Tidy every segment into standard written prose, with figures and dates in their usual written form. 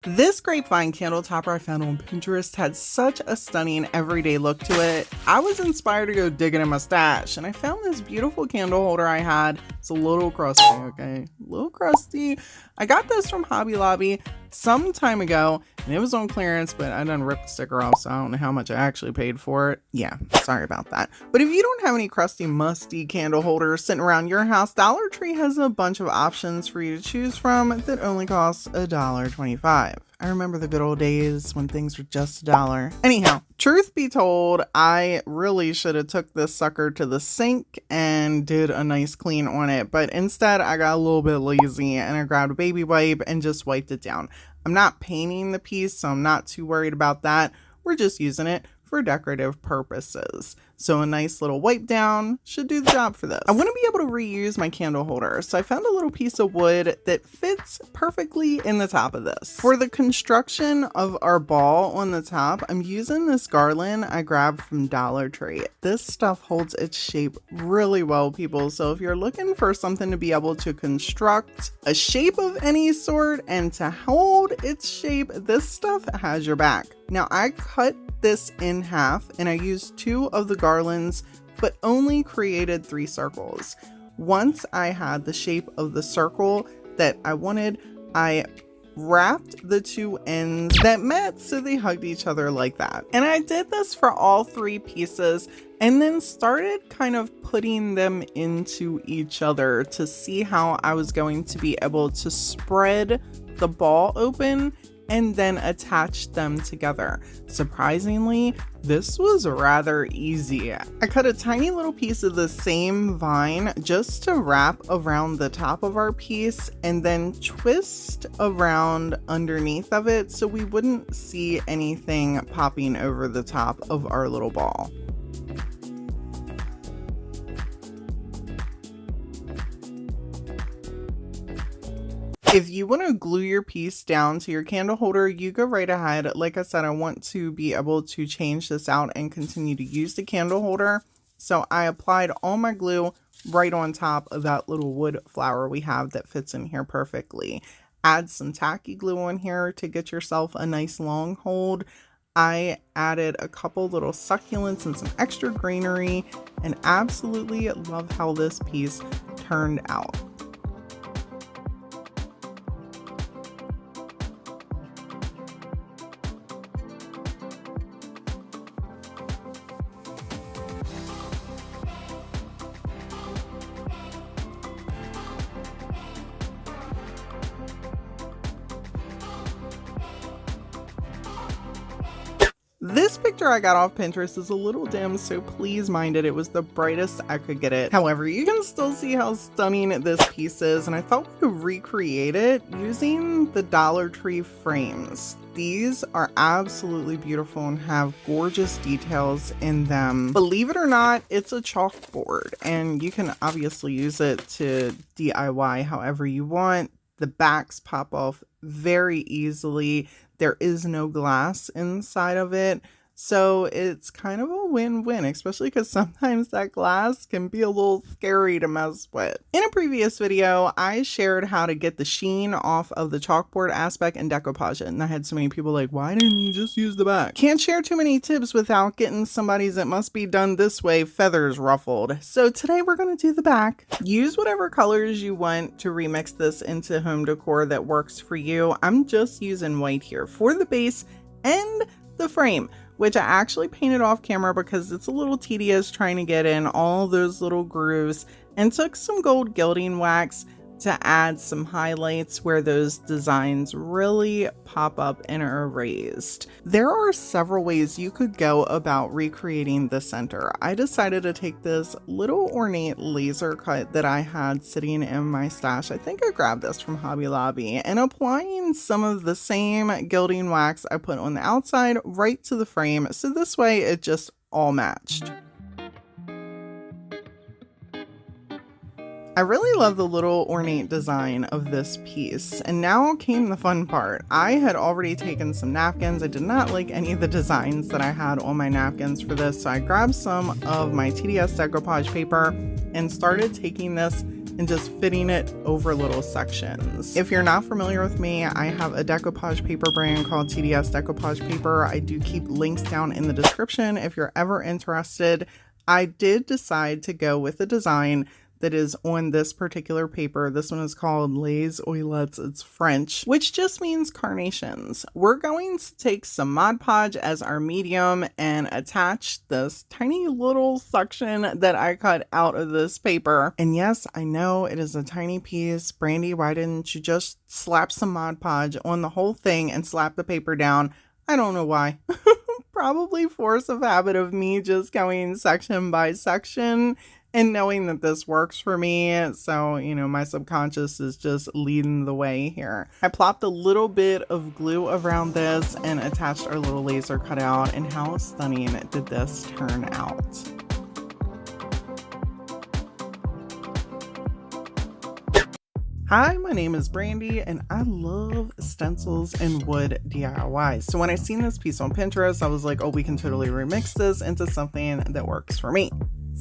This grapevine candle topper I found on Pinterest had such a stunning everyday look to it. I was inspired to go digging in my stash, and I found this beautiful candle holder I had. It's a little crusty, okay? A little crusty. I got this from Hobby Lobby some time ago, and it was on clearance, but I done ripped the sticker off, so I don't know how much I actually paid for it. Yeah, sorry about that. But if you don't have any crusty, musty candle holders sitting around your house, Dollar Tree has a bunch of options for you to choose from that only cost $1.25. I remember the good old days when things were just $1. Anyhow, truth be told, I really should have took this sucker to the sink and did a nice clean on it, but instead I got a little bit lazy and I grabbed a baby wipe and just wiped it down. I'm not painting the piece, so I'm not too worried about that. We're just using it for decorative purposes. So a nice little wipe down should do the job for this. I want to be able to reuse my candle holder, so I found a little piece of wood that fits perfectly in the top of this. For the construction of our ball on the top, I'm using this garland I grabbed from Dollar Tree. This stuff holds its shape really well, people, so if you're looking for something to be able to construct a shape of any sort and to hold its shape, this stuff has your back. Now I cut this in half and I used 2 of the garlands, but only created 3 circles. Once I had the shape of the circle that I wanted, I wrapped the 2 ends that met so they hugged each other like that. And I did this for all 3 pieces and then started kind of putting them into each other to see how I was going to be able to spread the ball open and then attach them together. Surprisingly, this was rather easy. I cut a tiny little piece of the same vine just to wrap around the top of our piece and then twist around underneath of it so we wouldn't see anything popping over the top of our little ball. If you want to glue your piece down to your candle holder, you go right ahead. Like I said, I want to be able to change this out and continue to use the candle holder. So I applied all my glue right on top of that little wood flower we have that fits in here perfectly. Add some tacky glue on here to get yourself a nice long hold. I added a couple little succulents and some extra greenery and absolutely love how this piece turned out. This picture I got off Pinterest is a little dim, so please mind it. It was the brightest I could get it. However, you can still see how stunning this piece is, and I thought we could recreate it using the Dollar Tree frames. These are absolutely beautiful and have gorgeous details in them. Believe it or not, it's a chalkboard, and you can obviously use it to DIY however you want. The backs pop off very easily. There is no glass inside of it, so it's kind of a win-win, especially because sometimes that glass can be a little scary to mess with. In a previous video, I shared how to get the sheen off of the chalkboard aspect and decoupage it, and I had so many people like, why didn't you just use the back? Can't share too many tips without getting somebody's "it must be done this way" feathers ruffled. So today we're going to do the back. Use whatever colors you want to remix this into home decor that works for you. I'm just using white here for the base and the frame, which I actually painted off camera because it's a little tedious trying to get in all those little grooves, and took some gold gilding wax to add some highlights where those designs really pop up and are raised. There are several ways you could go about recreating the center. I decided to take this little ornate laser cut that I had sitting in my stash. I think I grabbed this from Hobby Lobby, and applying some of the same gilding wax I put on the outside right to the frame, so this way it just all matched. I really love the little ornate design of this piece, and now came the fun part. I had already taken some napkins. I did not like any of the designs that I had on my napkins for this, so I grabbed some of my TDS Decoupage Paper and started taking this and just fitting it over little sections. If you're not familiar with me, I have a decoupage paper brand called TDS Decoupage Paper. I do keep links down in the description if you're ever interested. I did decide to go with a design that is on this particular paper. This one is called Les Oilettes. It's French, which just means carnations. We're going to take some Mod Podge as our medium and attach this tiny little section that I cut out of this paper. And yes, I know it is a tiny piece. Brandy, why didn't you just slap some Mod Podge on the whole thing and slap the paper down? I don't know why. Probably force of habit of me just going section by section and knowing that this works for me. So, you know, my subconscious is just leading the way here. I plopped a little bit of glue around this and attached our little laser cutout. And how stunning did this turn out? Hi, my name is Brandy and I love stencils and wood DIYs. So when I seen this piece on Pinterest, I was like, oh, we can totally remix this into something that works for me.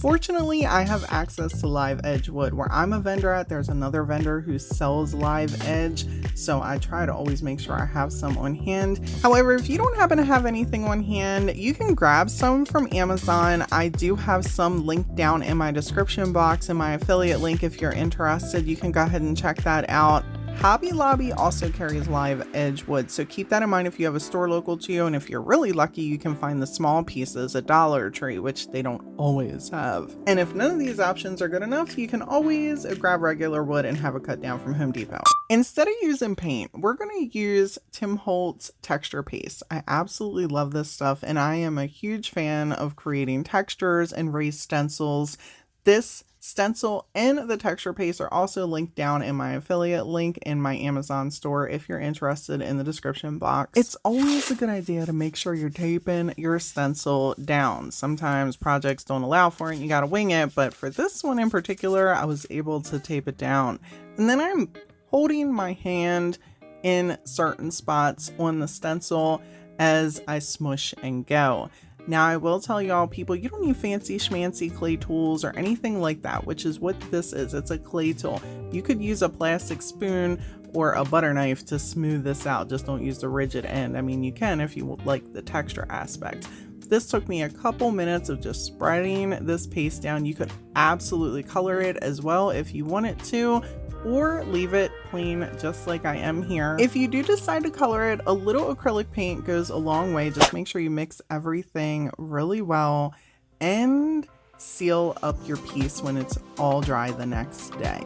Fortunately, I have access to live edge wood. Where I'm a vendor at, there's another vendor who sells live edge, so I try to always make sure I have some on hand. However, if you don't happen to have anything on hand, you can grab some from Amazon. I do have some linked down in my description box and my affiliate link. If you're interested, you can go ahead and check that out. Hobby Lobby also carries live edge wood, so keep that in mind if you have a store local to you, and if you're really lucky, you can find the small pieces at Dollar Tree, which they don't always have. And if none of these options are good enough, you can always grab regular wood and have it cut down from Home Depot. Instead of using paint, we're going to use Tim Holtz texture paste. I absolutely love this stuff, and I am a huge fan of creating textures and raised stencils. This stencil and the texture paste are also linked down in my affiliate link in my Amazon store if you're interested, in the description box. It's always a good idea to make sure you're taping your stencil down. Sometimes projects don't allow for it, you gotta wing it, but for this one in particular, I was able to tape it down. And then I'm holding my hand in certain spots on the stencil as I smush and go. Now, I will tell y'all, people, you don't need fancy schmancy clay tools or anything like that, which is what this is. It's a clay tool. You could use a plastic spoon or a butter knife to smooth this out. Just don't use the rigid end. I mean, you can if you like the texture aspect. This took me a couple minutes of just spreading this paste down. You could absolutely color it as well if you wanted to, or leave it plain just like I am here. If you do decide to color it, a little acrylic paint goes a long way. Just make sure you mix everything really well and seal up your piece when it's all dry the next day.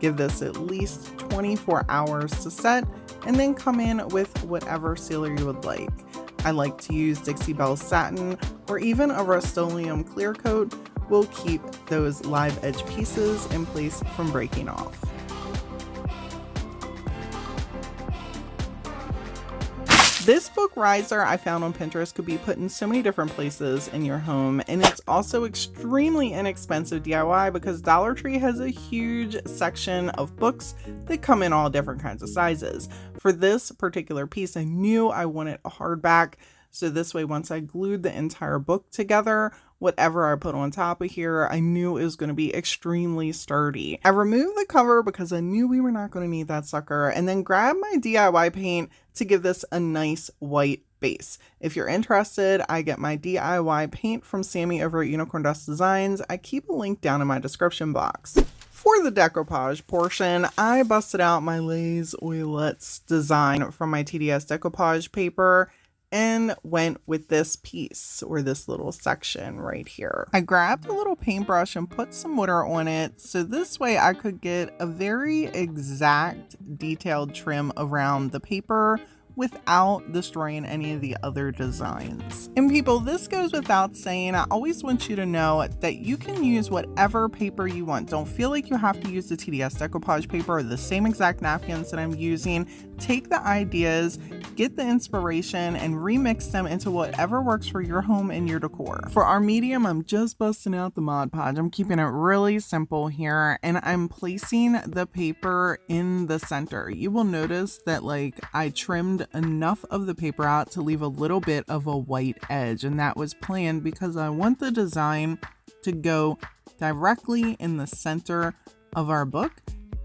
Give this at least 24 hours to set and then come in with whatever sealer you would like. I like to use Dixie Belle Satin, or even a Rust-Oleum clear coat will keep those live edge pieces in place from breaking off. This book riser I found on Pinterest could be put in so many different places in your home, and it's also extremely inexpensive DIY because Dollar Tree has a huge section of books that come in all different kinds of sizes. For this particular piece, I knew I wanted a hardback, so this way once I glued the entire book together, whatever I put on top of here, I knew it was going to be extremely sturdy. I removed the cover because I knew we were not going to need that sucker, and then grabbed my DIY paint to give this a nice white base. If you're interested, I get my DIY paint from Sammy over at Unicorn Dust Designs. I keep a link down in my description box. For the decoupage portion, I busted out my Les Oilettes design from my TDS Decoupage Paper and went with this piece, or this little section right here. I grabbed a little paintbrush and put some water on it, so this way I could get a very exact detailed trim around the paper without destroying any of the other designs. And people, this goes without saying, I always want you to know that you can use whatever paper you want. Don't feel like you have to use the TDS Decoupage paper or the same exact napkins that I'm using. Take the ideas, get the inspiration, and remix them into whatever works for your home and your decor. For our medium, I'm just busting out the Mod Podge. I'm keeping it really simple here, and I'm placing the paper in the center. You will notice that I trimmed enough of the paper out to leave a little bit of a white edge, and that was planned because I want the design to go directly in the center of our book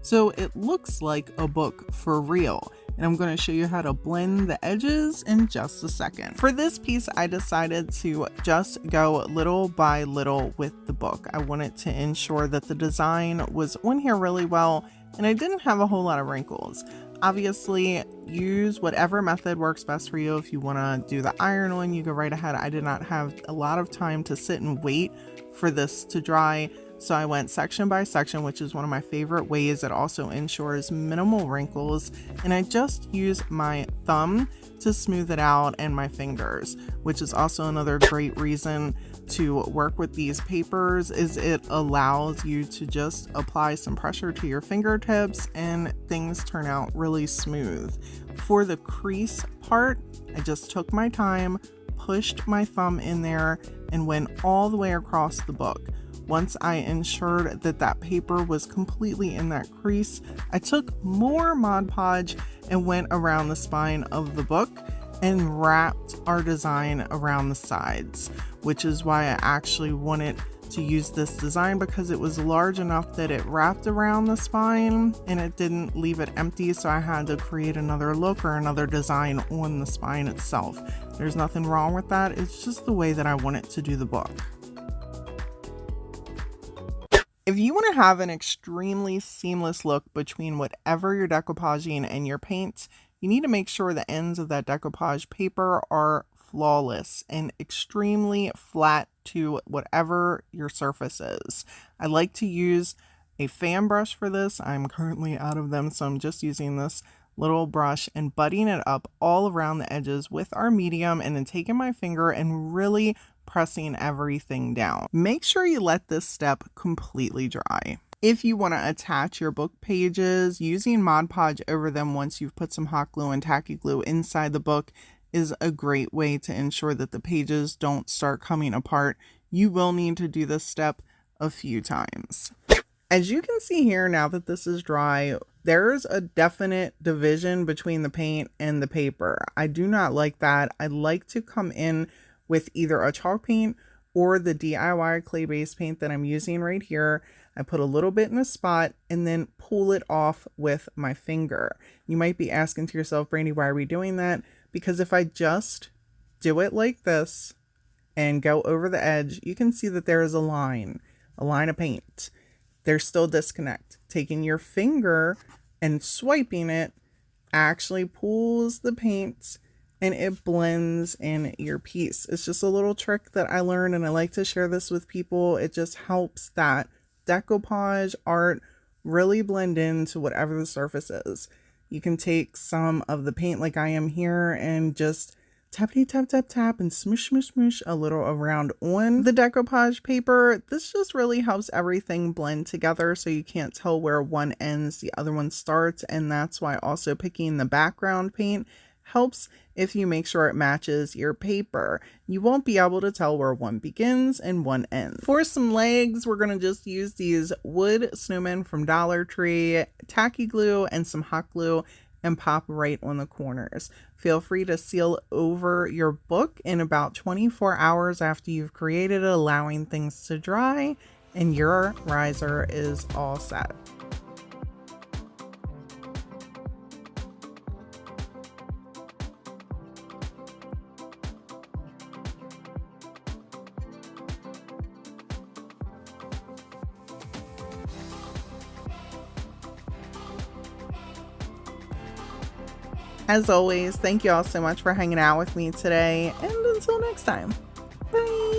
so it looks like a book for real. And I'm going to show you how to blend the edges in just a second. For this piece, I decided to just go little by little with the book. I wanted to ensure that the design was on here really well and I didn't have a whole lot of wrinkles. Obviously, use whatever method works best for you. If you want to do the iron on, you go right ahead. I did not have a lot of time to sit and wait for this to dry, so I went section by section, which is one of my favorite ways. It also ensures minimal wrinkles, and I just use my thumb to smooth it out and my fingers, which is also another great reason to work with these papers, is it allows you to just apply some pressure to your fingertips and things turn out really smooth. For the crease part, I just took my time, pushed my thumb in there, and went all the way across the book. Once I ensured that that paper was completely in that crease, I took more Mod Podge and went around the spine of the book and wrapped our design around the sides, which is why I actually wanted to use this design, because it was large enough that it wrapped around the spine and it didn't leave it empty, so I had to create another look or another design on the spine itself. There's nothing wrong with that, it's just the way that I wanted to do the book. If you want to have an extremely seamless look between whatever you're decoupaging and your paint, you need to make sure the ends of that decoupage paper are flawless and extremely flat to whatever your surface is. I like to use a fan brush for this. I'm currently out of them, so I'm just using this little brush and butting it up all around the edges with our medium, and then taking my finger and really pressing everything down. Make sure you let this step completely dry. If you want to attach your book pages, using Mod Podge over them once you've put some hot glue and tacky glue inside the book is a great way to ensure that the pages don't start coming apart. You will need to do this step a few times. As you can see here, now that this is dry, there's a definite division between the paint and the paper. I do not like that. I like to come in with either a chalk paint or the DIY clay-based paint that I'm using right here. I put a little bit in a spot and then pull it off with my finger. You might be asking to yourself, Brandy, why are we doing that? Because if I just do it like this and go over the edge, you can see that there is a line of paint. There's still disconnect. Taking your finger and swiping it actually pulls the paint and it blends in your piece. It's just a little trick that I learned, and I like to share this with people. It just helps that decoupage art really blend into whatever the surface is. You can take some of the paint like I am here and just tappity tap tap tap and smoosh smoosh smoosh a little around on the decoupage paper. This just really helps everything blend together so you can't tell where one ends, the other one starts, and that's why also picking the background paint helps. If you make sure it matches your paper, you won't be able to tell where one begins and one ends. For some legs, we're going to just use these wood snowmen from Dollar Tree, tacky glue and some hot glue, and pop right on the corners. Feel free to seal over your book in about 24 hours after you've created it, allowing things to dry, and your riser is all set. As always, thank you all so much for hanging out with me today, and until next time, bye!